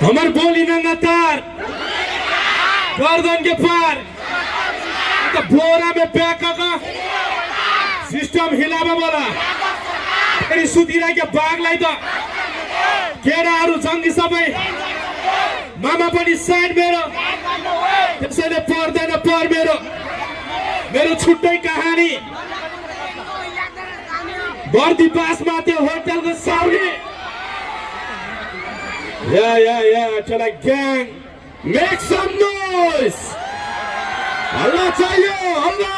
हमर बोली नंगा तार गर्दन के पार तो बोरा में पैक का सिस्टम हिलावा बोला तेरी सुतिरा के बाग लाई तो केडाहरु जंगी सबै मामा पनि साइड मेरो त्यसैले पर्दैन पर मेरो छुट्टै कहानी बर्दी पासमा त्यो होटलको साउली Yeah, to the gang. Make some noise. Allah चाहिए, Allah,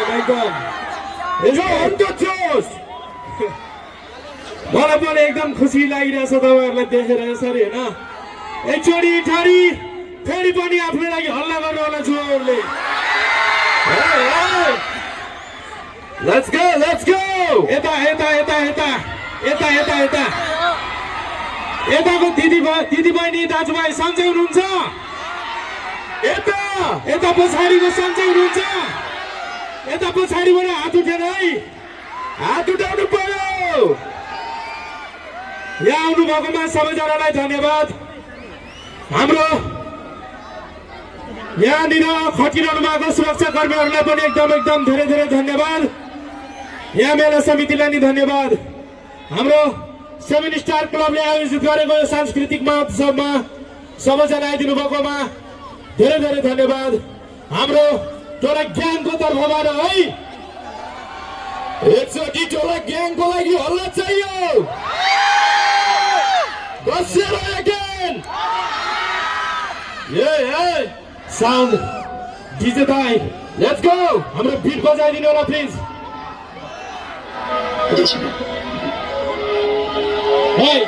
my God. Is it on the toes? मलाई पनि एकदम खुसी लागिरहेछ तपाईहरुलाई देखेर यसरी हैन एकचोटी ठरी फेरि पनि आफ्नो लागि हल्ला गर्नु होला जोरले Let's go. एता यताको दिदी बहिनी दाजुभाइ सन्चै हुनुहुन्छ यता पछाडिको सन्चै हुनुहुन्छ यता पछाडिबाट हात उठेर है हात उठाउनु पर्यो यहाँ आउनु भएकोमा सबैजनालाई धन्यवाद हाम्रो यहाँनिर खटिरहनु भएको सुरक्षा कर्मीहरूलाई पनि एकदम धेरै धन्यवाद यहाँ मेला समितिलाई नि धन्यवाद हाम्रो 7 स्टार क्लबले आयोजित गरेको यो सांस्कृतिक महोत्सवमा सबैजना आइदिनु भएकोमा धेरै धन्यवाद हाम्रो टोला ग्याङको तर्फबाट है एकचोटि टोला ग्याङको लागि हल्ला चाहियो बसेर अगेन ए साउन्ड डीजे दाइ लेट्स गो हाम्रो बिट बजाइदिनु होला please Hey!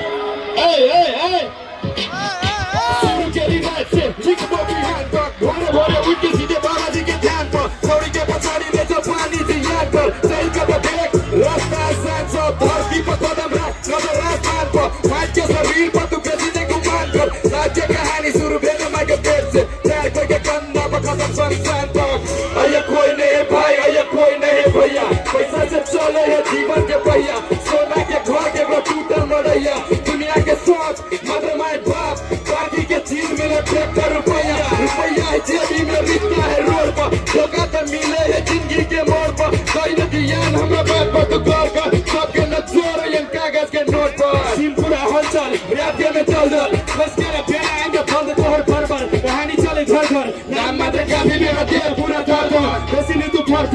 Suru ke light se, lick up behind back. Bhore उठ के सीधे बालाजी के ध्यान पर. थोड़ी के पछाड़ी में जो पानी थी याद कर. सही का देख, रास्ता आसान सा. धरती पर कदम रख, नजर आसमान पर. फाइट के शरीर पर तू बेचने को मान कर. राज्य कहानी शुरू भेजा मैं के पेट से. प्यार करके कंधा पर खत्म संसान तक. अये कोई नहीं भाई, अये कोई नहीं भैया. पैसा से चले है जीवन के पहिया. सोना के घर के वो टूटल मरैया. दुनिया के सोच मदर माय बाप बाकी के चीज मिले ट्रैक्टर रुपया है जेबी में रिश्ता है रोड पर धोखा तो मिले है जिंदगी के मोड़ पर कोई न ज्ञान हमरा बात पर तो गौर कर सबके न जोर है कागज के नोट पर सीन पूरा हलचल रैप में चल दो बस के फेरा आएंगे फल तोहर पर कहानी चले घर नाम मात्र काफी मेरा दिल पूरा थर बेसिन तू फर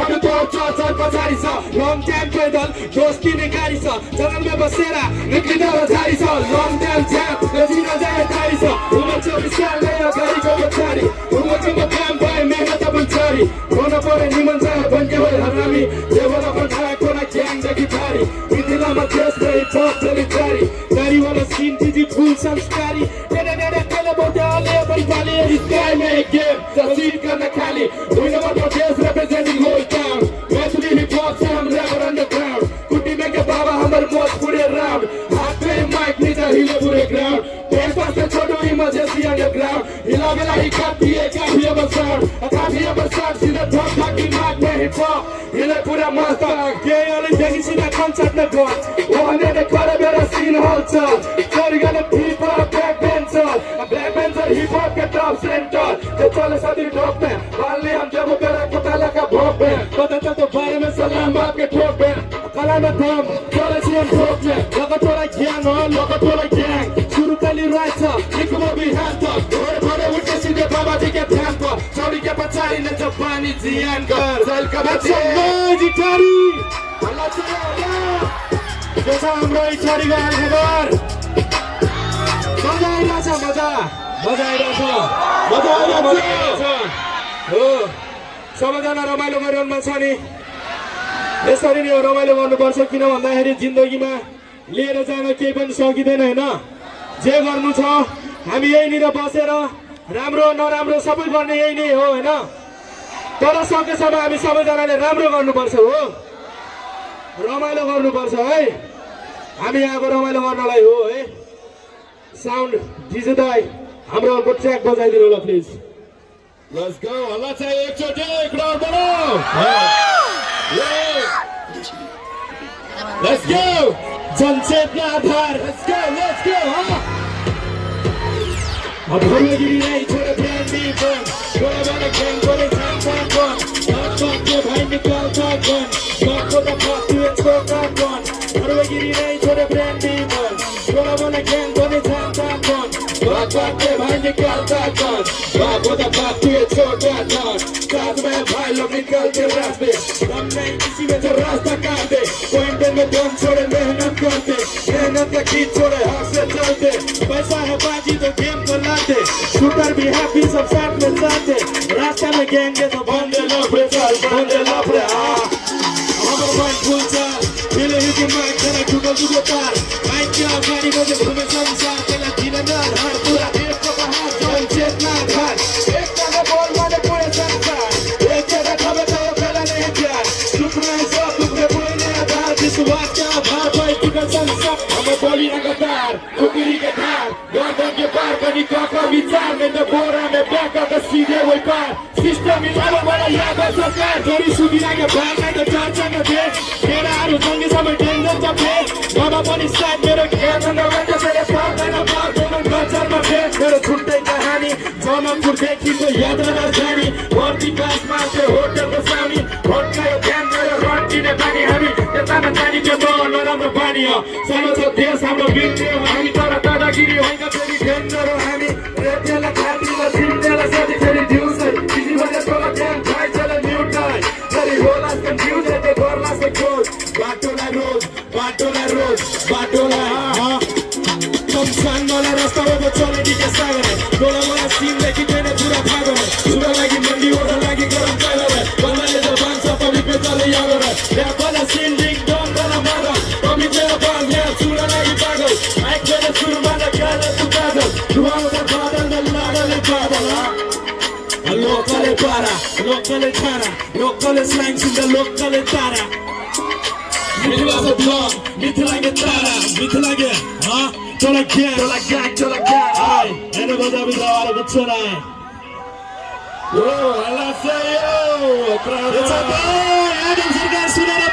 और तो चल पछाडी छ लङ टाइम पैदल दोस्ती ने गाडी छ जंगल में बसेरा निक्लिदा झारी छ लङ टाइम झ्याप रजिना जाए तारी छ उमर 24 साल नयाँ गाडीको पछाडी उमरको काम भए मेहनत बन्छारी कोना परे निमन चाहे भन्के भए हरामी डेभलपर खाए कोना ग्याङदेखि भारी मिथिलामा देश रहे टप चली जारी गाडीवाला सिन दिदी फुल संस्कारी तेले बोटे अले पनि पाले स्काई में एक गेम तस्वीर करना खाली दुई नंबर पर देश representing whole town Maithili hip hop से हम रैपर अंडरग्राउंड कुटी में के बाबा हमर मौत पूरे राउंड हाथ में माइक नीचे हिले पूरे ग्राउंड पेपर से छोड़ो ही मजे सी अंडरग्राउंड हिला गेला ही काफी अब साउंड सीधा ठोक ठाकी माइक में हिप हॉप हिले पूरा मस्त के वाले देखि सीधा कॉन्सर्ट में गो ओहने ने करे मेरा सीन हलचल चोरी गले hip hop back bencher hip hop के टॉप सेंटर जो चले सदी ढोक में बालने हम जब मेरा पता लगा भोग में पता चल तो बारे में सलाम बाप के ठोक में कला में दम चले सीएम ठोक में लगा थोड़ा ज्ञान हो लगा थोड़ा ज्ञान शुरू कली राइट निकलो भी हाथ भरे उठ के सीधे बाबा जी के ध्यान पर चौड़ी के पछाड़ी ने जो पानी जियान कर जल का बच्चे जिटारी अल्लाह चलो जैसा हाम्रो इच्छारी गान खबर मजा आइरहेछ हो सबैजना रमाइलो गरिरहनु छ नि यसरी नै रमाइलो गर्नुपर्छ किन भन्दाखेरि जिन्दगीमा लिएर जान केही पनि सकिँदैन हैन जे गर्नु छ हामी यहीँनिर बसेर राम्रो नराम्रो सबै गर्ने यही नै हो हैन तर सकेसम्म हामी सबैजनाले राम्रो गर्नुपर्छ हो रमाइलो गर्नुपर्छ है हामी यहाँको रमाइलो गर्नलाई हो है साउन्ड डीजे दाइ हाम्रो अर्को ट्र्याक बजाइदिनु होला प्लिज लेट्स गो हल्ला चाहिँ एकचोटि क्राउड बनाऊ लेट्स गो जनचेतना आधार let's go अब भोरगिरी नहीं छोड़े ब्रांडी बन गोला वाला गैंग गोले झांसा बन बात के भाई निकालता गन बात को दफा तू छोटा गन भोरगिरी नहीं छोड़े ब्रांडी बन गोला वाला गैंग गोले झांसा बन बात के भाई निकालता गन बात को दफा तू छोटा गन साथ में भाई लोग निकलते रास्ते हम नहीं किसी में जो रास्ता काटे पॉइंट में दम छोड़े मेहनत करते मेहनत का गीत छोड़े हाथ से चलते पैसा है बाजी तो गेम को लाते शूटर भी हैप्पी सब साथ में जाते रास्ता में गैंगे तो बंदे लफड़े चल बंदे लफड़े हमारा माइंड फुल चल दिल ही की माइंड चला टूटल टूटल तार माइंड क्या गाड़ी बजे घूमे संसार चला जीना ना हर पूरा देश का बाहर जन चेतना घर एक तरह बोल माने पूरे संसार एक जगह खबर तो पहला नहीं प्यार दुख में सब दुख में बोलने आधार विश्वास का आधार भाई टूटल संसार हमें बोली लगातार कुकरी के धार गर्दन के पार कहीं काका विचार में तो बोरा में बैका तो सीधे वही पार सिस्टम मिलाओ वाला याद है सरकार जोड़ी सुविधा के भाग में तो चर्चा में भेज मेरा आरु संगे समय डेंजर जब भेज बाबा पानी साथ मेरे खेत में वजह से ये पार देना पार दोनों गजर में भेज मेरे छुट्टे कहानी जौनपुर देखी तो याद रहा जानी और भी काश मारते होटल को सामी होट का ये ध्यान मेरे रोटी ने पानी हमी ये ताना जानी के बोल और हम पानी हो सालों से देश हम लोग गिरते हो हमी तारा दादागिरी होएगा तेरी डेंजर हो हमी रेडियल खाती ला सिंडल साथी तेरी ड्यूस है किसी वजह को लगे भाई चले न्यू टाइम तेरी होला कंफ्यूज है ते बोलना से कोच बाटोला रोज हाँ शमशान वाला रास्ता वो चले दी के सागर है डोला वाला सीन लेके देने पूरा भागो है सुबह लगी मंडी ओढ़ लगी गरम चला है बंदा ले जबान सा पब्लिक पे चले यारो है रैप वाला सीन डिंग डोंग वाला मारा कभी तेरा बाल है सुना लगी पागल माइक पे सुर वाला गाना तू पागल धुआं उधर बादल में लागल बादल local para local tara local slangs in the local tara Midwest blog mithlage tara mithlage ha chola gag ay ene baja bidawar bachona oh Allah say yo it's a boy Adam Sarkar sunara